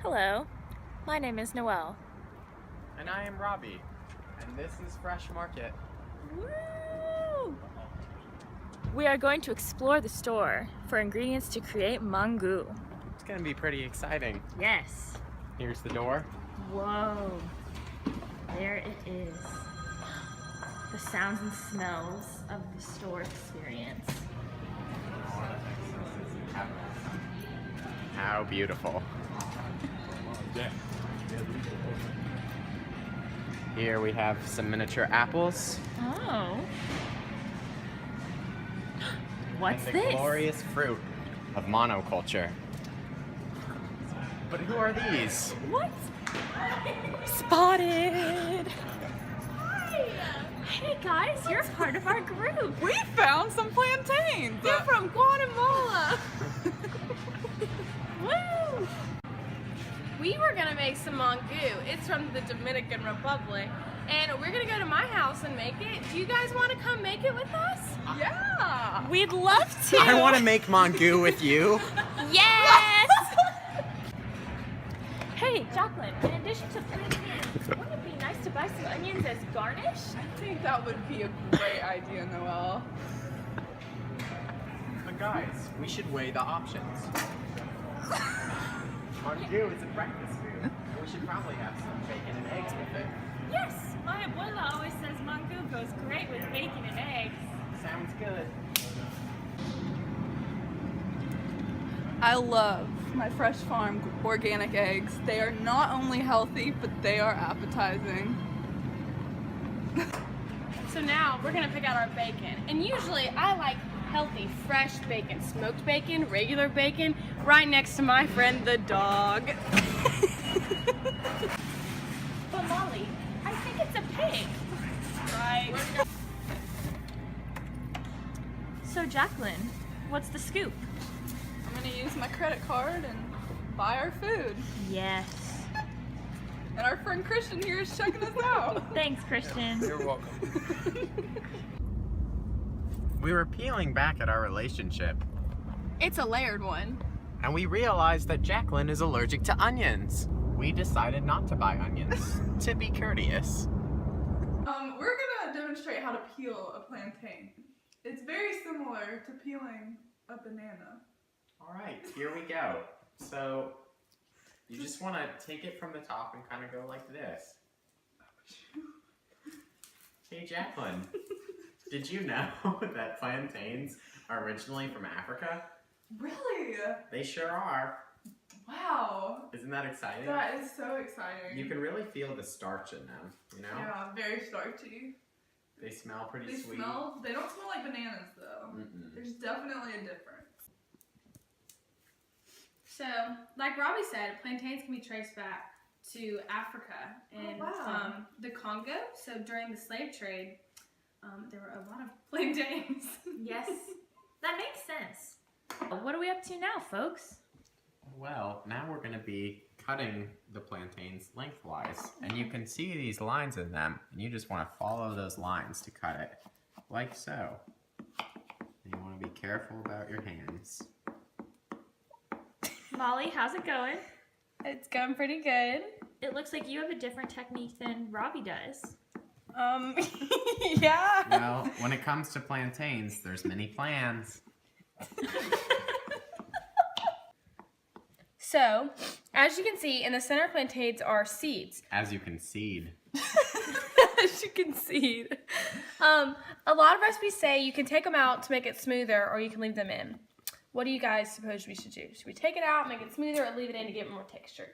Hello, my name is Noelle. And I am Robbie, and this is Fresh Market. Woo! We are going to explore the store for ingredients to create Mangu. It's gonna be pretty exciting. Yes. Here's the door. Whoa. There it is. The sounds and smells of the store experience. How beautiful. Here we have some miniature apples. Oh. What's and the this? glorious fruit of monoculture. But who are these? What? Spotted! Hi! Hey guys, you're part of our group. We found some plantains. They're from Guatemala. Woo! We were gonna make some Mangú. It's from the Dominican Republic. And we're gonna go to my house and make it. Do you guys wanna come make it with us? Yeah. We'd love to! I want to make Mangu with you. Yes! Hey, Jacqueline, in addition to plantains, wouldn't it be nice to buy some onions as garnish? I think that would be a great idea, Noelle. But guys, we should weigh the options. Mangu is a breakfast food. We should probably have some bacon and eggs with it. Yes, my abuela always says Mangu goes great with bacon and eggs. Sounds good. I love my Fresh Farm organic eggs. They are not only healthy, but they are appetizing. So now we're gonna pick out our bacon. And usually I like healthy, fresh bacon, smoked bacon, regular bacon, right next to my friend the dog. But Molly, I think it's a pig. Right. So Jacqueline, what's the scoop? I'm gonna use my credit card and buy our food. Yes. And our friend Christian here is checking us out. Thanks, Christian. You're welcome. We were peeling back at our relationship, It's a layered one. and we realized that Jacqueline is allergic to onions. We decided not to buy onions, to be courteous. We're gonna demonstrate how to peel a plantain. It's very similar to peeling a banana. All right, here we go. So, you just want to take it from the top and kind of go like this. Hey, Jacqueline, did you know that plantains are originally from Africa? Really? They sure are. Wow. Isn't that exciting? That is so exciting. You can really feel the starch in them, you know? Yeah, very starchy. They smell pretty They sweet. they don't smell like bananas though. Mm-mm. There's definitely a difference. So, like Robbie said, plantains can be traced back to Africa and wow. the Congo. So during the slave trade, there were a lot of plantains. Yes, that makes sense. What are we up to now, folks? Well, now we're going to be cutting the plantains lengthwise, and you can see these lines in them, and you just want to follow those lines to cut it, like so. And you want to be careful about your hands. Molly, how's it going? It's going pretty good. It looks like you have a different technique than Robbie does. Yeah. Well, when it comes to plantains, there's many plans. So, as you can see, in the center of plantains are seeds. As you can see. As you can see. A lot of recipes say you can take them out to make it smoother, or you can leave them in. What do you guys suppose we should do? Should we take it out, make it smoother, or leave it in to give it more texture?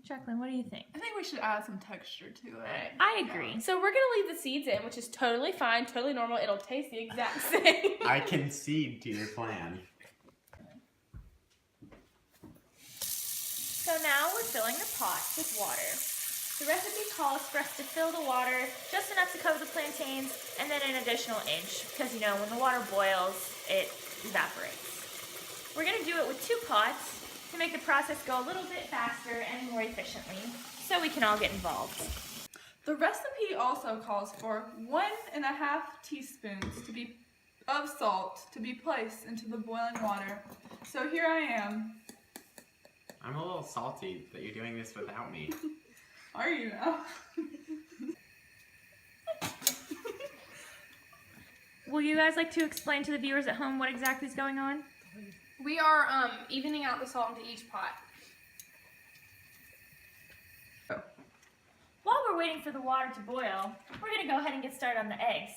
Jacqueline, what do you think? I think we should add some texture to it. I agree. So we're gonna leave the seeds in, which is totally fine, totally normal. It'll taste the exact same. I concede to your plan. So now we're filling the pot with water. The recipe calls for us to fill the water just enough to cover the plantains and then an additional inch because, you know, when the water boils, it evaporates. We're going to do it with 2 pots to make the process go a little bit faster and more efficiently so we can all get involved. The recipe also calls for 1.5 teaspoons of salt to be placed into the boiling water. So here I am I'm a little salty that you're doing this without me. Are you now? Will you guys like to explain to the viewers at home what exactly is going on? We are evening out the salt into each pot. While we're waiting for the water to boil, we're going to go ahead and get started on the eggs.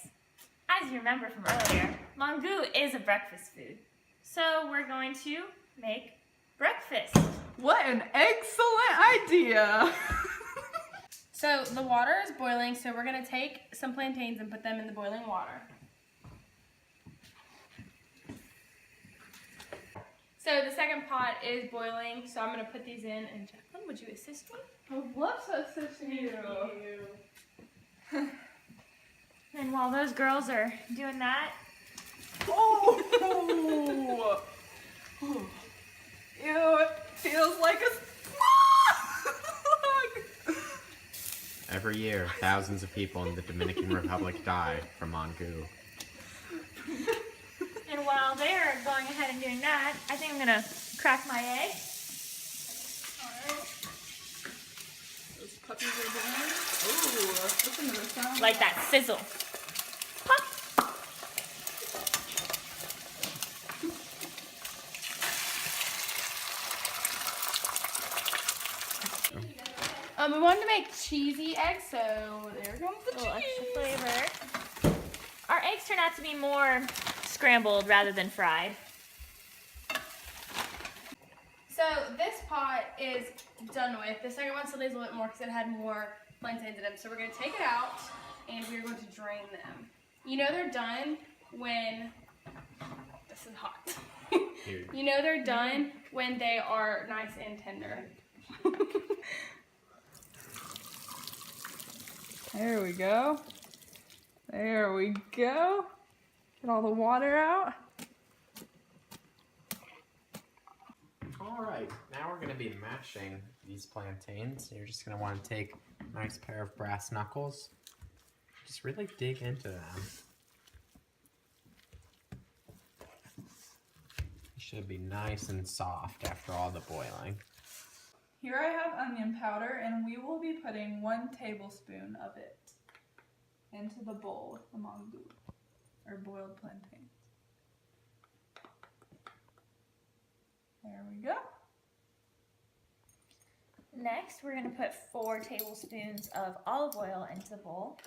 As you remember from earlier, Mangú is a breakfast food. So we're going to make breakfast. What an excellent idea! So the water is boiling, so we're gonna take some plantains and put them in the boiling water. So the second pot is boiling, so I'm gonna put these in. And Jacqueline, would you assist me? I would love to assist you. And while those girls are doing that, Oh! Ew, it feels like a slug! Every year, thousands of people in the Dominican Republic die from Mangú. and while they're going ahead and doing that, I think I'm going to crack my egg. Alright. Those puppies are doing. Ooh, listen to the sound. Like that sizzle. Pop. We wanted to make cheesy eggs, so there comes the A little cheese. extra flavor. Our eggs turn out to be more scrambled rather than fried. So this pot is done with. The second one still needs a little bit more because it had more plantains in them. So we're going to take it out and we're going to drain them. You know they're done when, this is hot. Dude. You know they're done when they are nice and tender. There we go. There we go. Get all the water out. Alright, now we're going to be mashing these plantains. You're just going to want to take a nice pair of brass knuckles. Just really dig into them. They should be nice and soft after all the boiling. Here I have onion powder, and we will be putting 1 tablespoon of it into the bowl with the mangu, or boiled plantain. There we go. Next, we're going to put 4 tablespoons of olive oil into the bowl.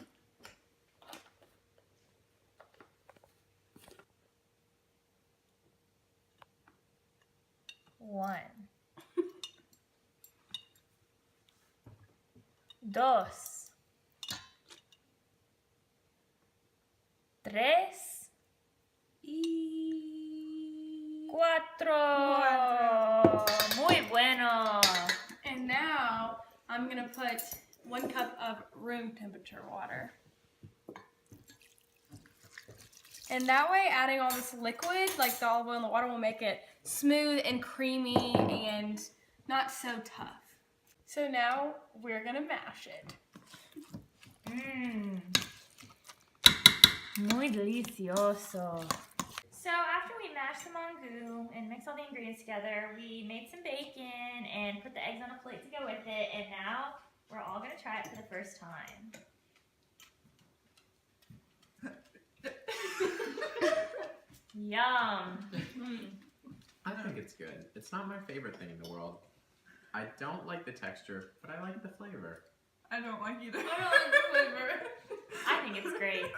One. Dos. Tres. Cuatro. Muy bueno. And now I'm going to put 1 cup of room temperature water. And that way adding all this liquid, like the olive oil and the water, will make it smooth and creamy and not so tough. So now we're going to mash it. Mmm. Muy delicioso. So after we mashed the mangu and mixed all the ingredients together, we made some bacon and put the eggs on a plate to go with it, and now we're all going to try it for the first time. Yum. I think it's good. It's not my favorite thing in the world. I don't like the texture, but I like the flavor. I don't like either. I don't like the flavor. I think it's great.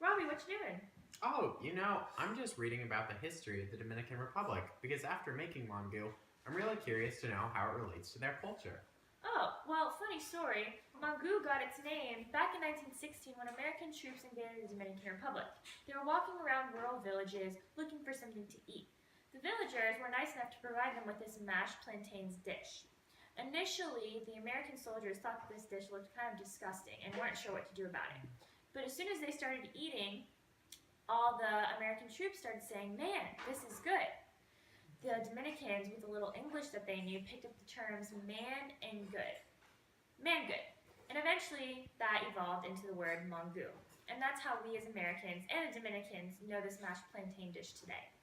Robbie, what you doing? Oh, you know, I'm just reading about the history of the Dominican Republic, because after making Mangu, I'm really curious to know how it relates to their culture. Oh, well, funny story. Mangú got its name back in 1916 when American troops invaded the Dominican Republic. They were walking around rural villages looking for something to eat. The villagers were nice enough to provide them with this mashed plantains dish. Initially, the American soldiers thought that this dish looked kind of disgusting and weren't sure what to do about it. But as soon as they started eating, all the American troops started saying, "Man, this is good." The Dominicans, with a little English that they knew, picked up the terms man and good. Man good. And eventually that evolved into the word Mangu. And that's how we as Americans and Dominicans know this mashed plantain dish today.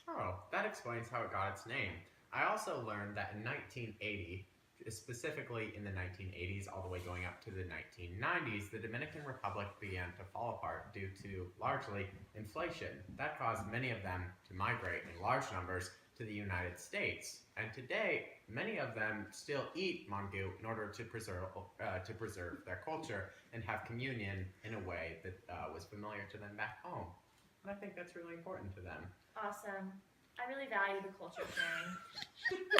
Oh, that explains how it got its name. I also learned that in 1980, specifically in the 1980s all the way going up to the 1990s, the Dominican Republic began to fall apart due to largely inflation. That caused many of them to migrate in large numbers to the United States. And today, many of them still eat Mangu in order to preserve their culture and have communion in a way that was familiar to them back home. And I think that's really important to them. Awesome. I really value the culture sharing.